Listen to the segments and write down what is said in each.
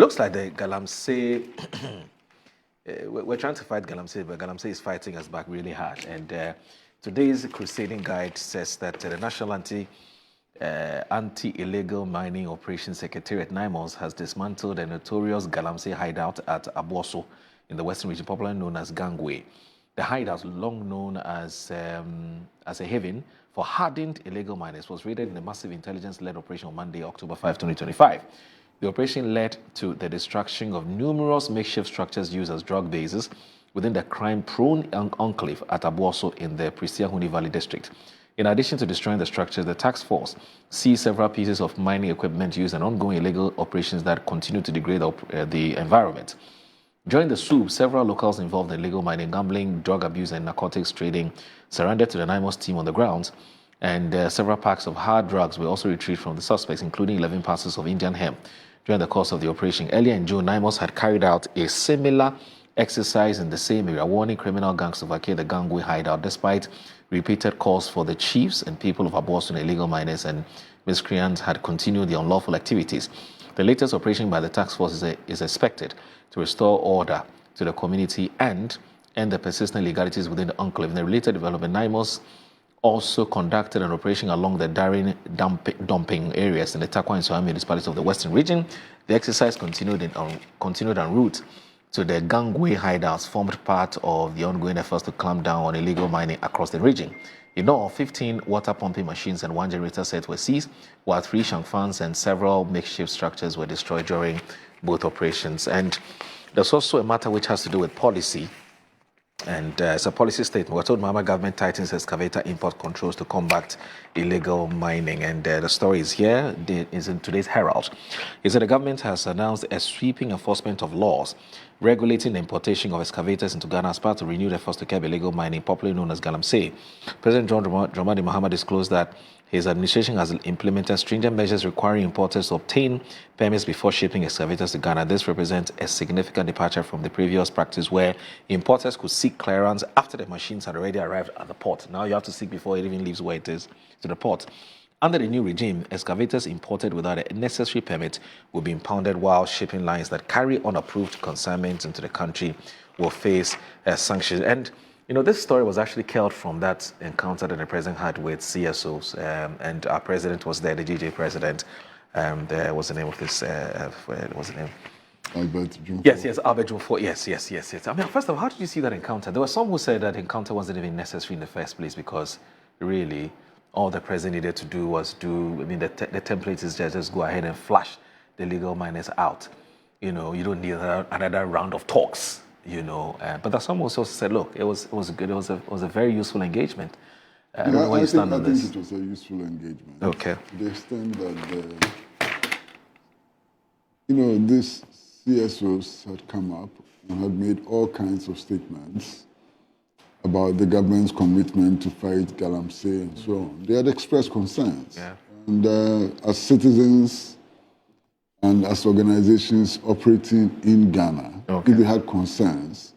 Looks like the Galamsey, we're trying to fight Galamsey, but Galamsey is fighting us back really hard. And today's crusading guide says that the National Anti-Illegal Mining Operations Secretariat, NIMOS, has dismantled a notorious Galamsey hideout at Aboso in the Western region, popularly known as Gangway. The hideout, long known as a haven for hardened illegal miners, was raided in a massive intelligence-led operation on Monday, October 5, 2025. The operation led to the destruction of numerous makeshift structures used as drug bases within the crime-prone enclave at Aboso in the Prisiahuni Valley district. In addition to destroying the structures, the task force seized several pieces of mining equipment used in ongoing illegal operations that continue to degrade the environment. During the swoop, several locals involved in illegal mining, gambling, drug abuse, and narcotics trading surrendered to the NIMOS team on the grounds, and several packs of hard drugs were also retrieved from the suspects, including 11 parcels of Indian hemp. During the course of the operation, earlier in June, NIMOS had carried out a similar exercise in the same area, warning criminal gangs to vacate the Gangway hideout, despite repeated calls for the chiefs and people of Aboso, illegal miners and miscreants had continued the unlawful activities. The latest operation by the task force is expected to restore order to the community and end the persistent illegalities within the enclave. In the related development, NIMOS also conducted an operation along the Darin dumping areas in the Takwa and Soham municipalities of the Western region. The exercise continued en route to the Gangway hideouts, formed part of the ongoing efforts to clamp down on illegal mining across the region. In all, 15 water pumping machines and 1 generator set were seized, while 3 shank fans and several makeshift structures were destroyed during both operations. And there's also a matter which has to do with policy. And it's a policy statement. We're told Mahama government tightens excavator import controls to combat illegal mining. And the story is here. It is in today's Herald. It said the government has announced a sweeping enforcement of laws regulating the importation of excavators into Ghana as part of renewed efforts to curb illegal mining, popularly known as Galamsey. President John Dramani Mahama disclosed that his administration has implemented stringent measures requiring importers to obtain permits before shipping excavators to Ghana. This represents a significant departure from the previous practice where importers could seek clearance after the machines had already arrived at the port. Now you have to seek before it even leaves where it is to the port. Under the new regime, excavators imported without a necessary permit will be impounded, while shipping lines that carry unapproved consignments into the country will face sanctions. And you know, this story was actually curled from that encounter that the president had with CSOs, and our president was there, the GJ president. There was the name of this, what was the name? Albert Jumfo. Yes, Albert Jumfo. Yes. I mean, first of all, how did you see that encounter? There were some who said that encounter wasn't even necessary in the first place because really all the president needed to do was the template is just go ahead and flush the illegal miners out. You know, you don't need another round of talks. You know, but there's some also said, look, it was good. It was a very useful engagement. I don't know where you stand on this. I think it was a useful engagement. Okay. To the extent that these CSOs had come up and had made all kinds of statements about the government's commitment to fight Galamsey and so on. They had expressed concerns. Yeah. And as citizens and as organizations operating in Ghana, okay, if they had concerns,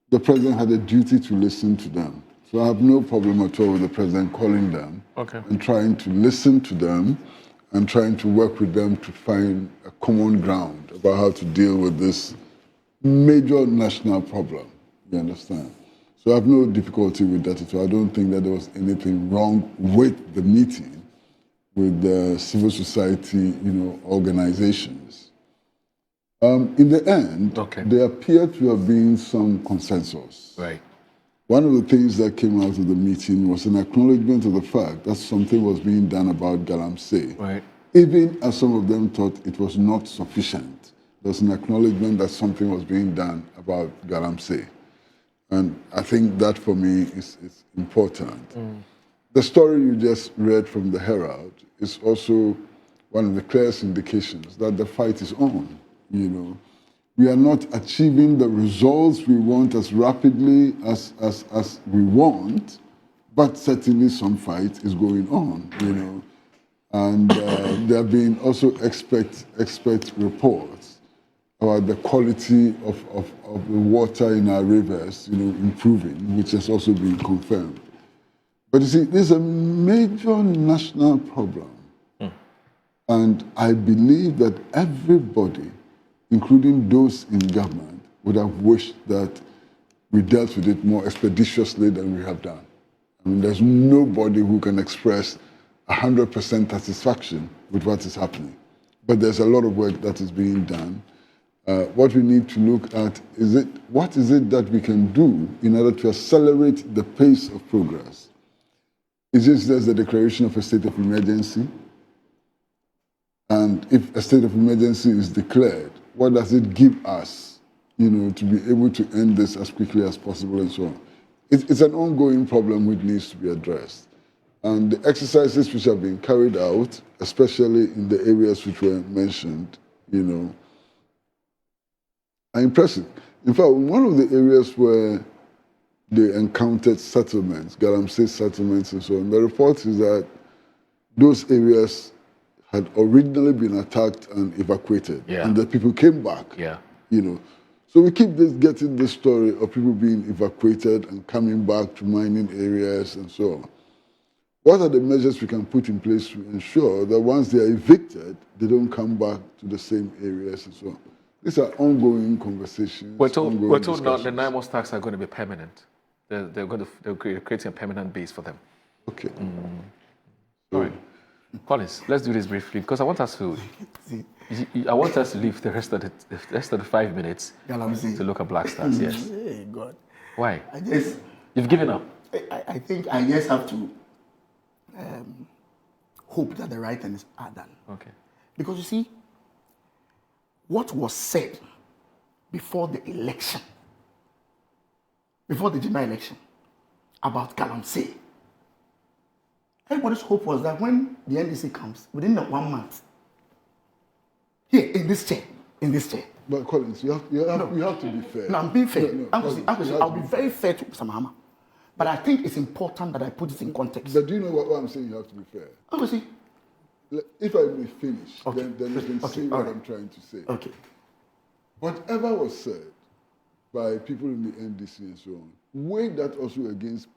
the president had a duty to listen to them. So I have no problem at all with the president calling them and trying to listen to them and trying to work with them to find a common ground about how to deal with this major national problem. You understand? So I have no difficulty with that at all. I don't think that there was anything wrong with the meeting with the civil society, organizations. In the end, there appeared to have been some consensus. Right. One of the things that came out of the meeting was an acknowledgement of the fact that something was being done about Galamsey. Right. Even as some of them thought it was not sufficient, there was an acknowledgement that something was being done about Galamsey. And I think that for me is important. The story you just read from the Herald is also one of the clearest indications that the fight is on. We are not achieving the results we want as rapidly as we want, but certainly some fight is going on, And there have been also expert reports about the quality of the water in our rivers, improving, which has also been confirmed. But you see, this is a major national problem. And I believe that everybody including those in government, would have wished that we dealt with it more expeditiously than we have done. I mean, there's nobody who can express 100% satisfaction with what is happening. But there's a lot of work that is being done. What we need to look at is what is it that we can do in order to accelerate the pace of progress? Is this just the declaration of a state of emergency? And if a state of emergency is declared, what does it give us, to be able to end this as quickly as possible and so on? It's an ongoing problem which needs to be addressed. And the exercises which have been carried out, especially in the areas which were mentioned, are impressive. In fact, one of the areas where they encountered settlements, Galamsey settlements and so on, the report is that those areas had originally been attacked and evacuated, and the people came back. So we keep getting this story of people being evacuated and coming back to mining areas and so on. What are the measures we can put in place to ensure that once they are evicted, they don't come back to the same areas and so on? These are ongoing conversations. We're told now the NIMOS tax are going to be permanent. They're creating a permanent base for them. Okay. All right. Collins, let's do this briefly because I want us to leave the rest of the 5 minutes Galamsey. to look at black stars. Yes. Hey, God. Why? You've given up. I think I just have to hope that the right things are done. Okay. Because you see, what was said before the election, before the general election, about Galamsey, everybody's hope was that when the NDC comes, within the 1 month, here, in this chair. But Collins, you have to be fair. No, I'm being fair. No, I'll be very fair to Mr. Mahama. But I think it's important that I put it in context. But do you know what I'm saying? You have to be fair. Obviously. If I may finish, Okay. then you can see what I'm trying to say. Okay. Whatever was said by people in the NDC and so on, weigh that also against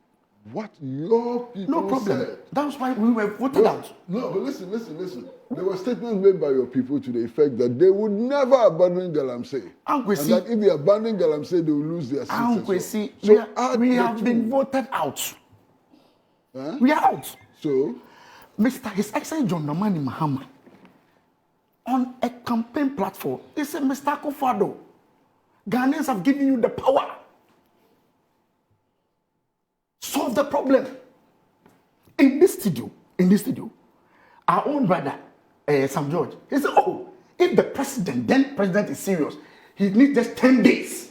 what your people No problem. said. That's why we were voted out. No, but listen. There were statements made by your people to the effect that they would never abandon Galamsey. And that if they abandon Galamsey, they will lose their seats. Kwesi, So we have been voted out. Huh? We are out. So, His Excellency John Dramani Mahama, on a campaign platform, he said, Mr. Akufo-Addo, Ghanaians have given you the power. Solve the problem. In this studio, our own brother, Sam George, he said, if the then president is serious, he needs just 10 days.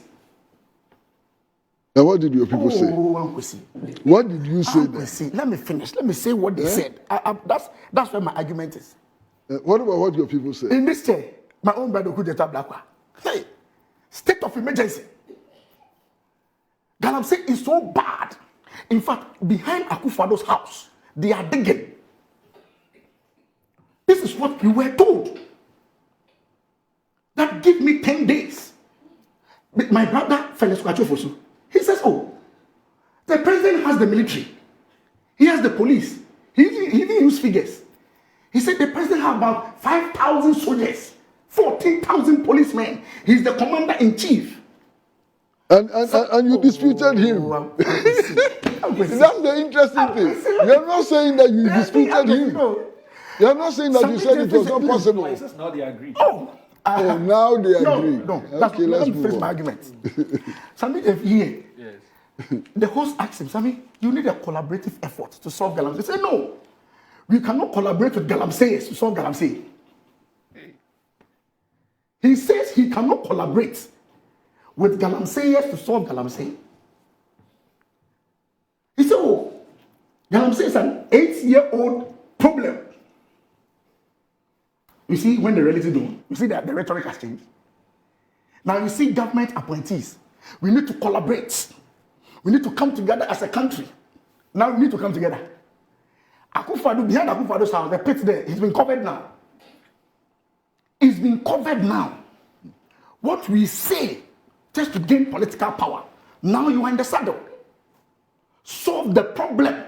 now what did your people say? Kwesi. What did you say then? Kwesi, let me finish. Let me say what they said. That's where my argument is. What about what your people said? In this chair, my own brother Kudeta Blakwa. Hey, state of emergency. Galamsey is so bad. In fact, behind Akufo-Addo's house, they are digging. This is what we were told. That give me 10 days. But my brother, Felix Kwachofosu, he says, the president has the military. He has the police. He even used figures. He said the president has about 5,000 soldiers, 14,000 policemen. He's the commander-in-chief. And you disputed him. That's the interesting thing. You're not saying that you disputed him. You're not saying that you said it was not possible. Now they agree. Now they agree. No. Okay, let's let me finish move my on. argument. Sami, here, Yes. the host asked him, Sami, you need a collaborative effort to solve Galamsey. He said, no, we cannot collaborate with Galamsey to solve Galamsey. He says he cannot collaborate with Galamsey to solve Galamsey. He said, Galamsey is an 8-year-old problem. You see, when the reality don't, you see that the rhetoric has changed. Now you see government appointees. We need to collaborate. We need to come together as a country. Now we need to come together. Akufo-Addo, behind Akufo-Addo's house, the pit there, it's been covered now. It's been covered now. What we say, just to gain political power, now you are in the saddle. Solve the problem.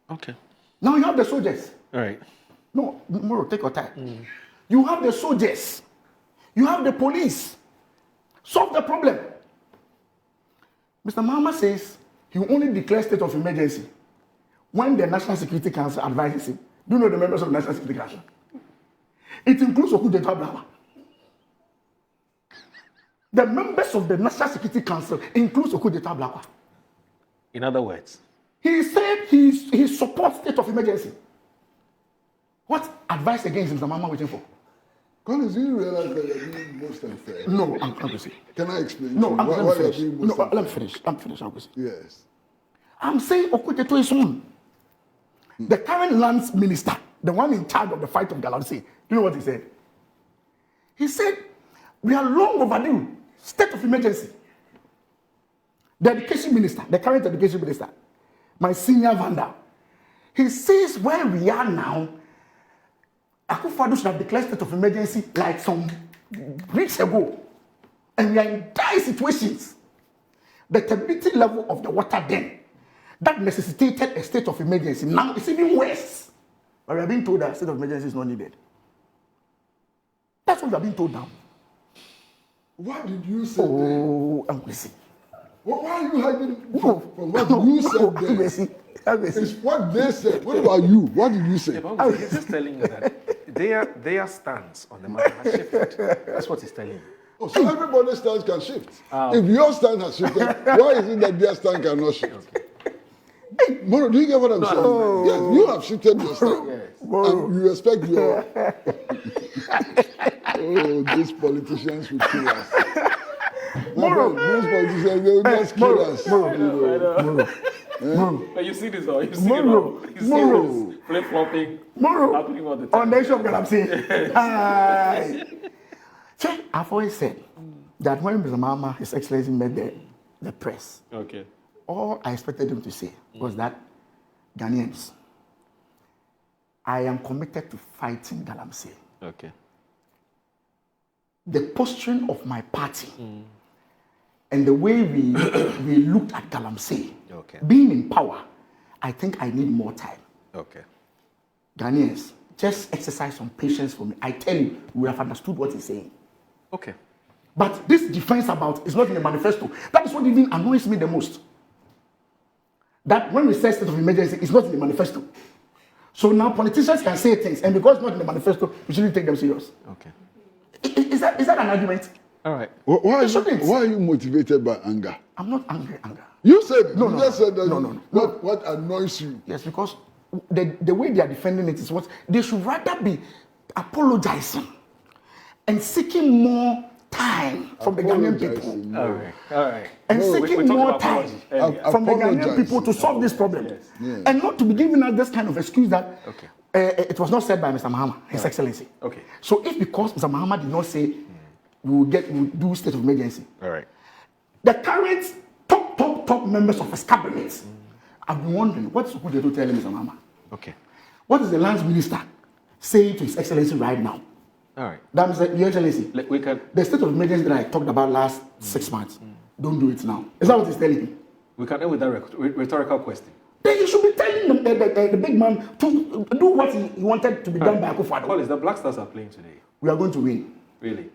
Okay. Now you have the soldiers. All right. No, Moro, take your time. You have the soldiers. You have the police. Solve the problem. Mr. Mahama says he will only declare state of emergency when the National Security Council advises him. Do you know the members of the National Security Council? It includes Okudzeto Ablakwa. The members of the National Security Council includes Okudzeto Ablakwa. In other words, he said he supports state of emergency. What advice against Mr. Mahama waiting for? Collins, do you realize that you're being most unfair? No, I'm going to say. Can I explain? No, why let me finish. you're being most unfair? Let me finish. I'm going to say. Yes. I'm saying Okudzeto is on. The current lands minister, the one in charge of the fight of Galamsey, do you know what he said? He said, we are long overdue. State of emergency. The education minister, the current education minister, my senior Vanda, he says where we are now, Akufo-Addo should have declared state of emergency like some weeks ago. And we are in dire situations. The turbidity level of the water then, that necessitated a state of emergency. Now it's even worse. But we are being told that state of emergency is not needed. That's what we are being told now. What did you say Oh, I'm Kwesi. Why are you hiding from what you said there? It's what they said. What about you? What did you say? he's just telling you that their stance on the matter has shifted. That's what he's telling you. Oh, so everybody's stance can shift. If your stance has shifted, why is it that their stance cannot shift? Okay. Hey, Moro, do you get what I'm saying? Yes, you have shifted your stance. Yes. And you respect your... Oh, these politicians will kill us. Moro. These politicians, they will just kill us. But you see this all. You see Moro. it all. You see Moro. this flip-flopping Moro. happening all the time. On the issue of Galamsey. So I've always said that when Mr. Mahama, His Excellency, met the press, Okay. all I expected him to say was that Ghanaians, I am committed to fighting Galamsey. Okay. The posturing of my party and the way we looked at Galamsey, Okay. being in power, I think I need more time. Okay. Ghanaians, just exercise some patience for me. I tell you, we have understood what he's saying. Okay. But this defense about is not in the manifesto. That is what even annoys me the most. That when we say state of emergency, it's not in the manifesto. So now politicians can say things, and because it's not in the manifesto, we shouldn't take them serious. Okay. Is that an argument? All right. Why are you motivated by anger? I'm not angry. You said it. No, You no, just said that. no, no. What annoys you? Yes, because the way they are defending it is what they should rather be apologizing and seeking more time from the Ghanaian people. All right. All right. And No, seeking we talked more about time apology earlier. from the Ghanaian Apologize. people to solve this problem. Yes. Yeah. And not to be giving us this kind of excuse that Okay. it was not said by Mr. Mahama, His Excellency. Okay. So if because Mr. Mahama did not say we'll do state of emergency, All right. the current top members of his cabinet, I've been wondering what's Okudzeto telling Mr. Mahama? Okay. What is the lands minister saying to His Excellency right now? All right. That is Your Excellency. We can The state of emergency that I talked about last 6 months, don't do it now. Is that what he's telling him? end with that rhetorical question. Then you should be telling the big man to do what he wanted to be done by Akufo-Addo. Collins, the Black Stars are playing today. We are going to win. Really?